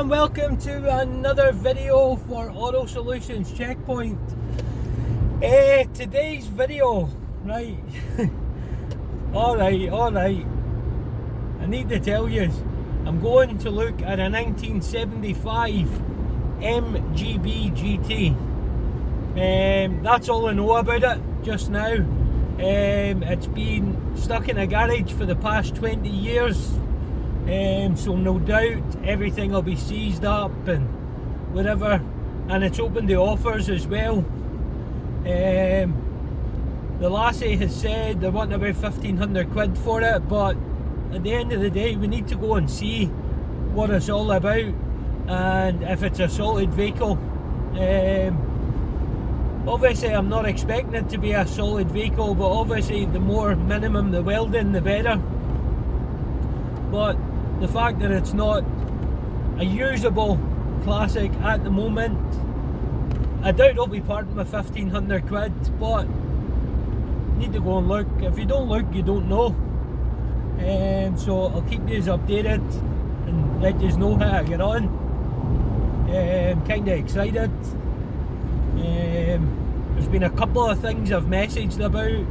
and welcome to another video for Auto Solutions Checkpoint. Today's video, right, alright, I need to tell you, I'm going to look at a 1975 MG B GT. That's all I know about it just now. It's been stuck in a garage for the past 20 years. So no doubt everything will be seized up and whatever, and it's open to offers as well. The lassie has said they're wanting about 1,500 quid for it, but at the end of the day we need to go and see what it's all about and if it's a solid vehicle. Obviously I'm not expecting it to be a solid vehicle, but obviously the more minimum the welding the better. But the fact that it's not a usable classic at the moment, I doubt it'll be parting with 1,500 quid, but need to go and look. If you don't look, you don't know. So I'll keep you updated and let you know how I get on. Kinda excited. There's been a couple of things I've messaged about.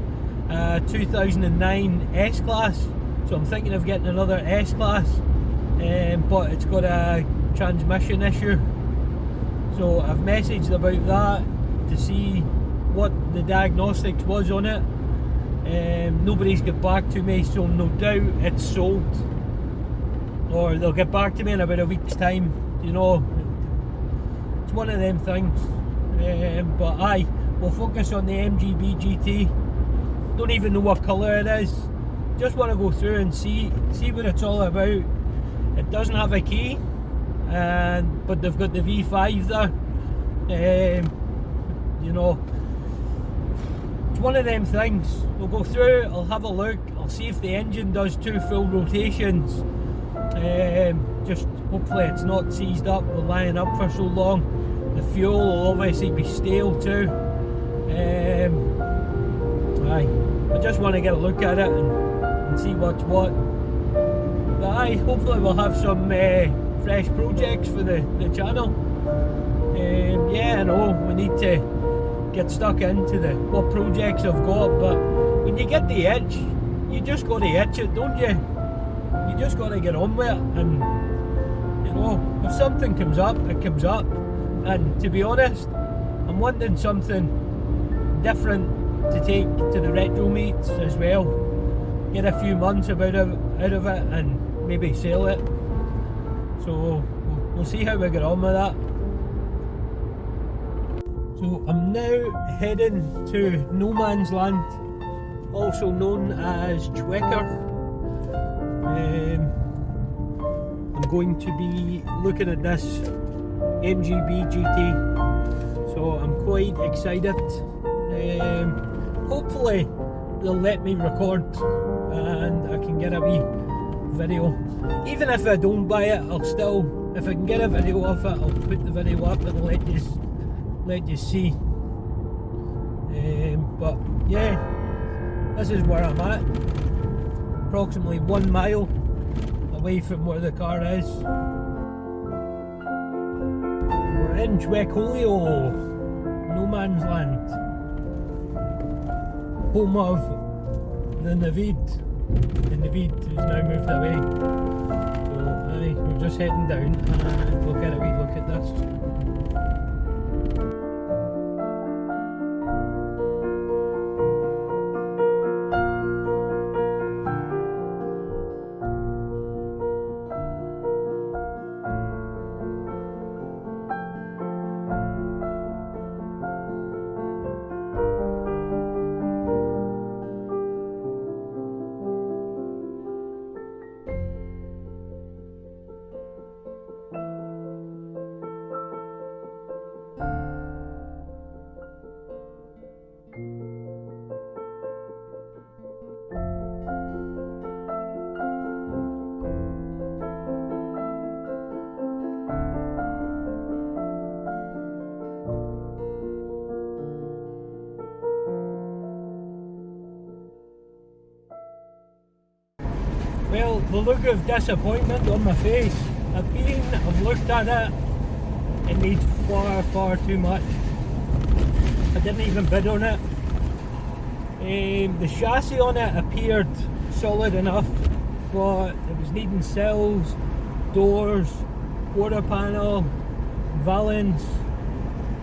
2009 S-Class. So I'm thinking of getting another S-Class, but it's got a transmission issue. So I've messaged about that to see what the diagnostics was on it. Nobody's got back to me, so no doubt it's sold. Or they'll get back to me in about a week's time. You know, it's one of them things. But aye, we'll focus on the MG B GT. Don't even know what colour it is. Just want to go through and see what it's all about. It doesn't have a key, but they've got the V5 there. You know, it's one of them things. We'll go through, I'll have a look, I'll see if the engine does 2 full rotations. Just hopefully it's not seized up or lying up for so long. The fuel will obviously be stale too. Aye, I just want to get a look at it and see what's what. But aye, hopefully we'll have some fresh projects for the channel. Yeah, I know we need to get stuck into what projects I've got, but when you get the itch, you just got to itch it, don't you? You just got to get on with it, and you know, if something comes up, it comes up. And to be honest, I'm wanting something different to take to the retro meets as well. Get a few months out of it and maybe sell it. So we'll see how we get on with that. So I'm now heading to No Man's Land, also known as Chwecker. I'm going to be looking at this MG B GT, so I'm quite excited. Hopefully they'll let me record and I can get a wee video. Even if I don't buy it, I'll still, if I can get a video of it, I'll put the video up and let you see. But yeah, this is where I'm at, approximately 1 mile away from where the car is. We're in Chwecolio, No Man's Land, home of the Navid. The Navid has now moved away. So aye, we're just heading down and we'll get a wee look at this. Well, the look of disappointment on my face I've looked at it. It needs far too much. I didn't even bid on it. The chassis on it appeared solid enough, but it was needing sills, doors, quarter panel, valance.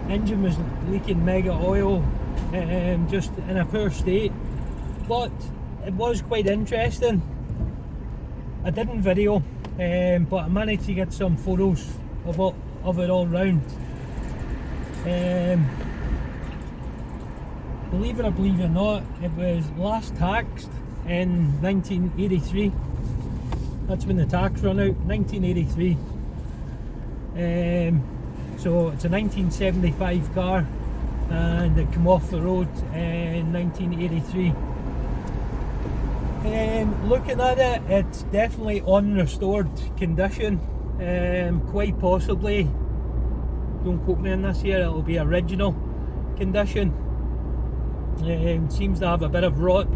Engine was leaking mega oil, just in a poor state. But it was quite interesting. I didn't video, but I managed to get some photos of it all round. Believe it or believe it not, it was last taxed in 1983. That's when the tax run out, 1983. So it's a 1975 car, and it came off the road in 1983. Looking at it, it's definitely unrestored condition. Quite possibly, don't quote me on this here, it'll be original condition. Seems to have a bit of rot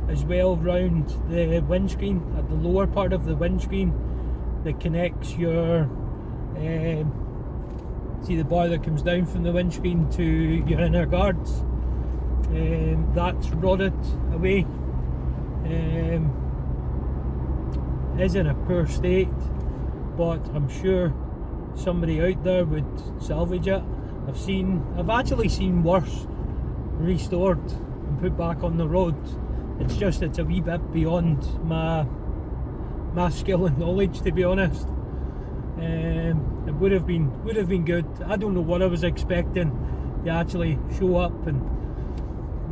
as well round the windscreen, at the lower part of the windscreen that connects your see the bar that comes down from the windscreen to your inner guards. That's rotted away. Is in a poor state, but I'm sure somebody out there would salvage it. I've actually seen worse restored and put back on the road. It's a wee bit beyond my skill and knowledge, to be honest. It would have been good. I don't know what I was expecting to actually show up and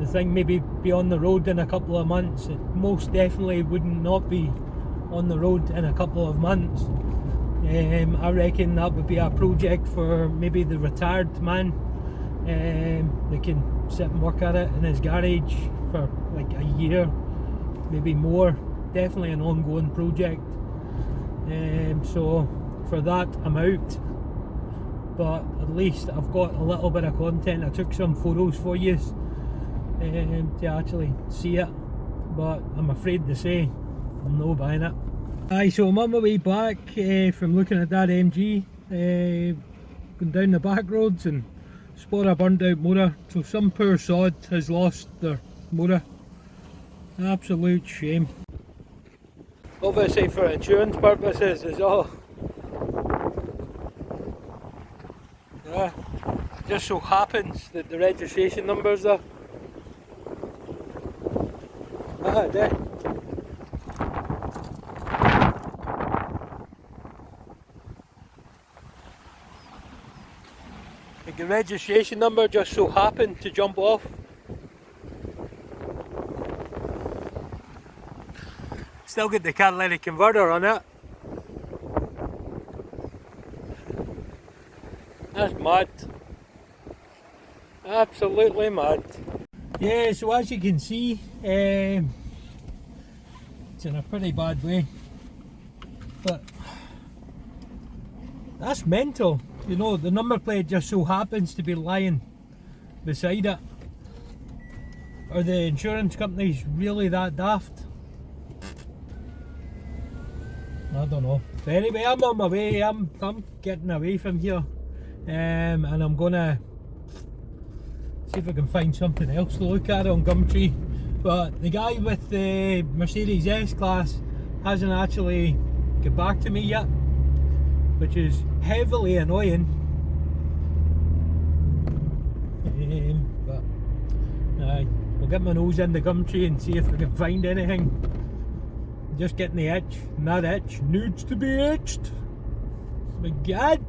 the thing maybe be on the road in a couple of months. It most definitely wouldn't not be on the road in a couple of months. I reckon that would be a project for maybe the retired man. They can sit and work at it in his garage for like a year, maybe more. Definitely an ongoing project. So for that I'm out, but at least I've got a little bit of content. I took some photos for you to actually see it, but I'm afraid to say I'm no buying it. Aye, so I'm on my way back from looking at that MG, going down the back roads and spot a burned out motor. So some poor sod has lost their motor. Absolute shame. Obviously for insurance purposes is all. Yeah, just so happens that the registration number's there. Ah, there. Like the registration number just so happened to jump off. Still got the catalytic converter on it. That's mad. Absolutely mad. Yeah, so as you can see, it's in a pretty bad way. But that's mental. You know, the number plate just so happens to be lying beside it. Are the insurance companies really that daft? I don't know. But anyway, I'm on my way. I'm getting away from here, and I'm gonna see if I can find something else to look at on Gumtree. But the guy with the Mercedes S-Class hasn't actually got back to me yet, which is heavily annoying. But we'll get my nose in the Gumtree and see if we can find anything. Just getting the itch, and that itch needs to be itched. My God.